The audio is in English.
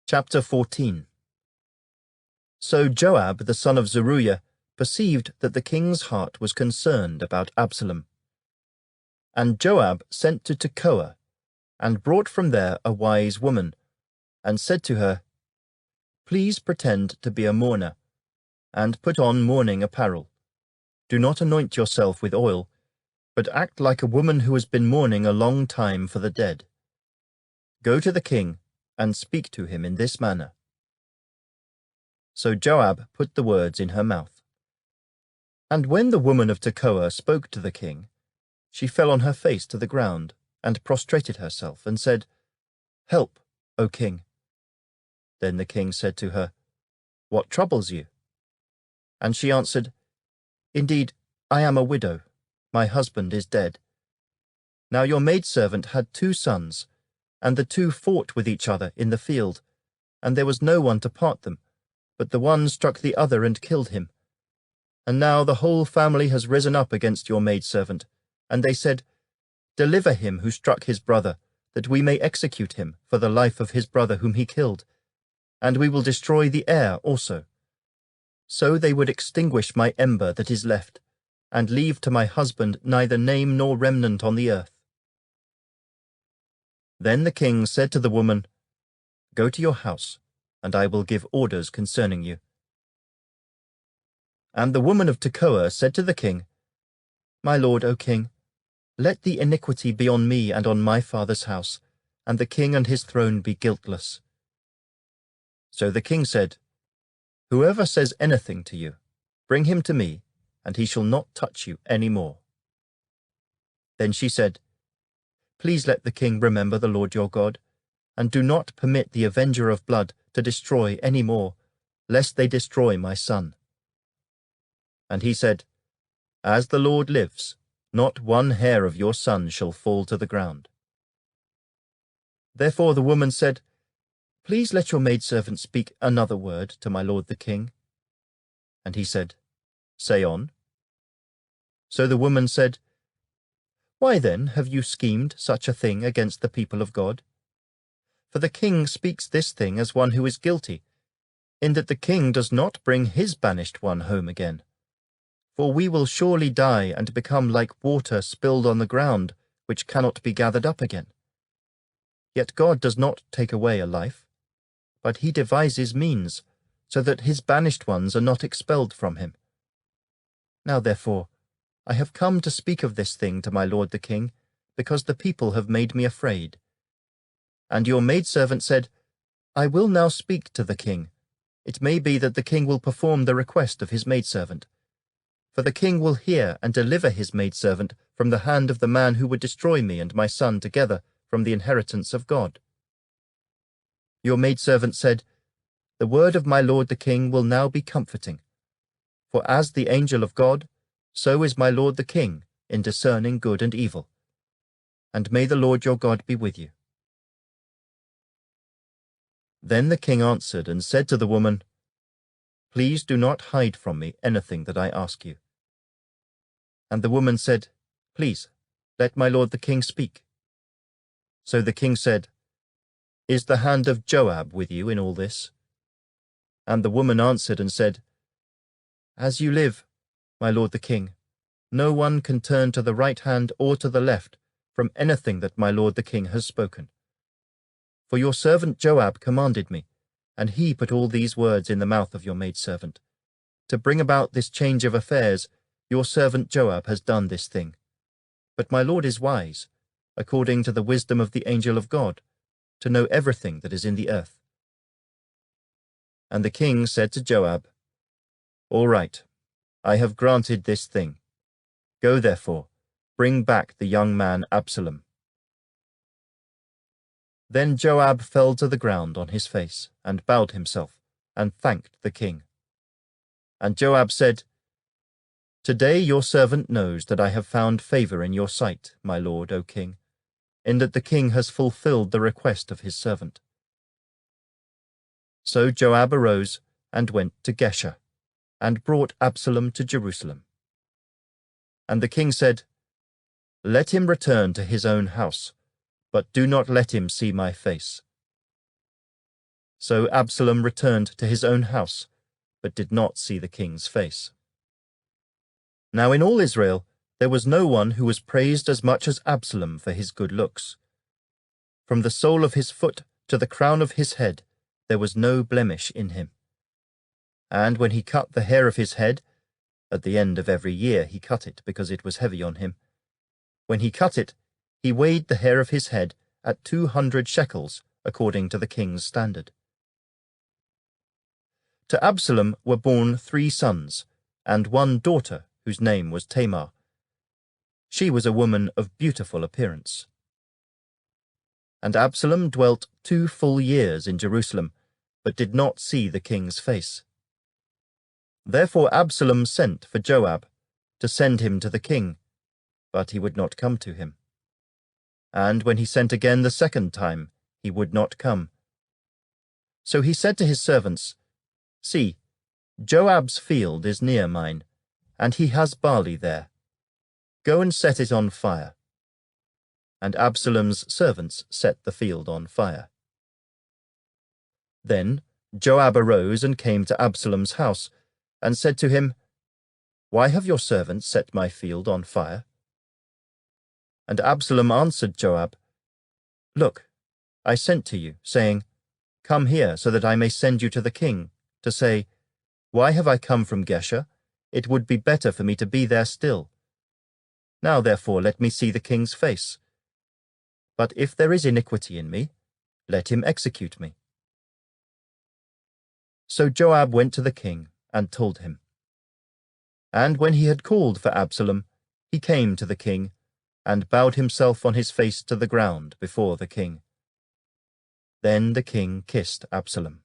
Chapter 14. So Joab the son of Zeruiah perceived that the king's heart was concerned about Absalom. And Joab sent to Tekoa, and brought from there a wise woman, and said to her, Please pretend to be a mourner, and put on mourning apparel. Do not anoint yourself with oil, but act like a woman who has been mourning a long time for the dead. Go to the king, and speak to him in this manner. So Joab put the words in her mouth. And when the woman of Tekoa spoke to the king, she fell on her face to the ground, and prostrated herself, and said, Help, O king. Then the king said to her, What troubles you? And she answered, Indeed, I am a widow. My husband is dead. Now your maidservant had 2 sons, and the 2 fought with each other in the field, and there was no one to part them, but the one struck the other and killed him. And now the whole family has risen up against your maidservant, and they said, Deliver him who struck his brother, that we may execute him for the life of his brother whom he killed, and we will destroy the heir also. So they would extinguish my ember that is left, and leave to my husband neither name nor remnant on the earth. Then the king said to the woman, Go to your house, and I will give orders concerning you. And the woman of Tekoa said to the king, My lord, O king, let the iniquity be on me and on my father's house, and the king and his throne be guiltless. So the king said, Whoever says anything to you, bring him to me, and he shall not touch you any more. Then she said, Please let the king remember the Lord your God, and do not permit the avenger of blood to destroy any more, lest they destroy my son. And he said, As the Lord lives, not one hair of your son shall fall to the ground. Therefore the woman said, Please let your maidservant speak another word to my lord the king. And he said, Say on. So the woman said, Why then have you schemed such a thing against the people of God? For the king speaks this thing as one who is guilty, in that the king does not bring his banished one home again. For we will surely die and become like water spilled on the ground, which cannot be gathered up again. Yet God does not take away a life, but he devises means, so that his banished ones are not expelled from him. Now therefore, I have come to speak of this thing to my lord the king, because the people have made me afraid. And your maidservant said, I will now speak to the king. It may be that the king will perform the request of his maidservant. For the king will hear and deliver his maidservant from the hand of the man who would destroy me and my son together from the inheritance of God. Your maidservant said, The word of my lord the king will now be comforting. For as the angel of God, so is my lord the king in discerning good and evil. And may the Lord your God be with you. Then the king answered and said to the woman, Please do not hide from me anything that I ask you. And the woman said, Please, let my lord the king speak. So the king said, Is the hand of Joab with you in all this? And the woman answered and said, As you live, my lord the king, no one can turn to the right hand or to the left from anything that my lord the king has spoken. For your servant Joab commanded me, and he put all these words in the mouth of your maidservant. To bring about this change of affairs, your servant Joab has done this thing. But my lord is wise, according to the wisdom of the angel of God, to know everything that is in the earth. And the king said to Joab, All right, I have granted this thing. Go therefore, bring back the young man Absalom. Then Joab fell to the ground on his face, and bowed himself, and thanked the king. And Joab said, Today your servant knows that I have found favor in your sight, my lord, O king, in that the king has fulfilled the request of his servant. So Joab arose and went to Geshur, and brought Absalom to Jerusalem. And the king said, Let him return to his own house, but do not let him see my face. So Absalom returned to his own house, but did not see the king's face. Now in all Israel there was no one who was praised as much as Absalom for his good looks. From the sole of his foot to the crown of his head there was no blemish in him. And when he cut the hair of his head, at the end of every year he cut it because it was heavy on him. When he cut it, he weighed the hair of his head at 200 shekels, according to the king's standard. To Absalom were born 3 sons, and 1 daughter, whose name was Tamar. She was a woman of beautiful appearance. And Absalom dwelt 2 full years in Jerusalem, but did not see the king's face. Therefore Absalom sent for Joab, to send him to the king, but he would not come to him. And when he sent again the 2nd time, he would not come. So he said to his servants, See, Joab's field is near mine, and he has barley there. Go and set it on fire. And Absalom's servants set the field on fire. Then Joab arose and came to Absalom's house, and said to him, Why have your servants set my field on fire? And Absalom answered Joab, Look, I sent to you, saying, Come here, so that I may send you to the king, to say, Why have I come from Geshur? It would be better for me to be there still. Now therefore let me see the king's face. But if there is iniquity in me, let him execute me. So Joab went to the king, and told him. And when he had called for Absalom, he came to the king, and bowed himself on his face to the ground before the king. Then the king kissed Absalom.